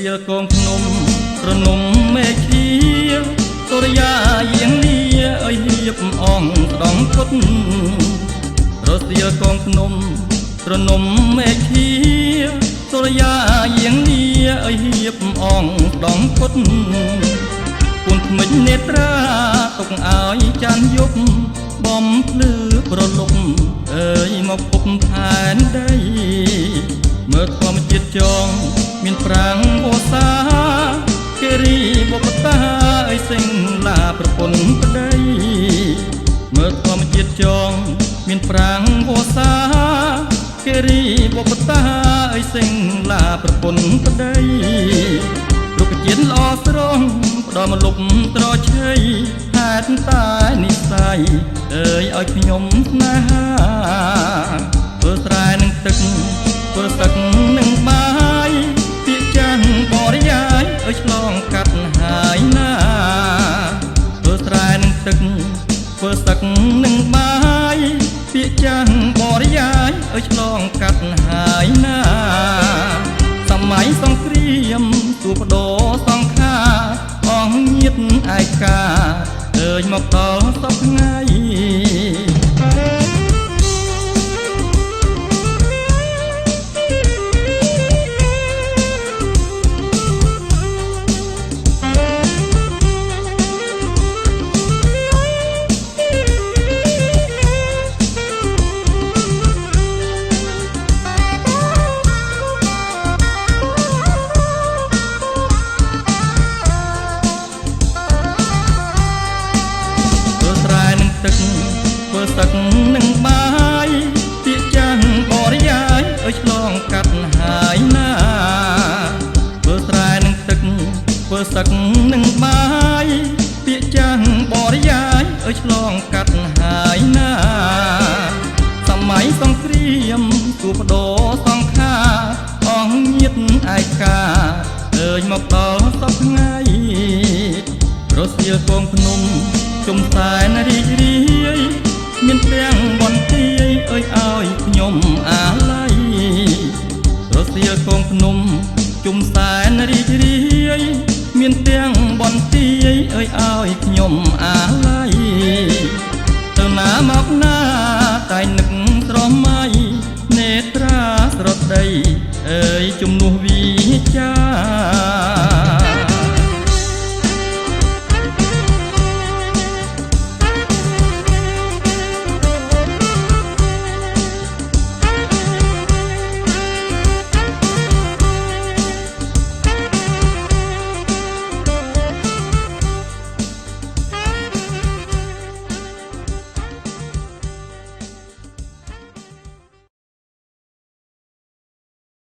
សៀលកងភ្នំរនំមេឃាសូរិយាយាងលាអើយហៀបអងស្ដងគុតរសៀលកងភ្នំរនំមេឃាសូរិយាយាងលាអើយហៀបអងស្ដងគុតគុនថ្មិចនេត្រាទុកឲ្យចាន់យប់បំភ្លឺប្រលប់អើយមកពុកផែនដីមើលធម្មជាតិចងមានប្រាំងវស្សាគេរីបុព្វតាអើយសិងឡាប្រពន្ធប្តីមើលធម្មជាតិចងមានប្រាំងវស្សាគេរីបុព្វតាអើយសិងឡាប្រពន្ធប្តីរុក្ខជាតិល្អស្រស់ផ្ដល់មកលុបត្រឆៃហេតុតែនិស័យអើយឲ្យខ្ញុំស្នេហាធ្វើស្រែនឹងទឹកធ្វើសឹកនឹងបាយពាក្យចាស់បរិយាយឲ្យឆ្លងកាត់ហើយណាធ្វើស្រែនឹងទឹកធ្វើសឹកនឹងបាយពាក្យចាស់បរិយាយឲ្យឆ្លងកាត់ហើយណាសម័យសង្គ្រាមទូបដោសង្ខាអងញាតឯកាអើយមកដល់សពថ្ងៃធ្វើសឹកនឹងបាយពាក្យចាស់បរិយាយឲ្យឆ្លងកាត់ហើយណាធ្វើស្រែនឹងទឹកធ្វើសឹកនឹងបាយពាក្យចាស់បរិយាយឲ្យឆ្លងកាត់ហើយណាសម័យសង្គ្រាមទូបដោសង្ខាអងញាតឯកាអើយមកដល់សពថ្ងៃរសៀលកងភ្នំជុំសែនរីករាយមានទាំងបន្ទាយអើយឲ្យខ្ញុំអាល័យរសៀលកងភ្នំជុំសែនរីករាយមានទាំងបន្ទាយអើយឲ្យខ្ញុំអាល័យទៅណាមកណាតែនឹកស្រមៃនេត្រាស្រដីអើយជំនួសវា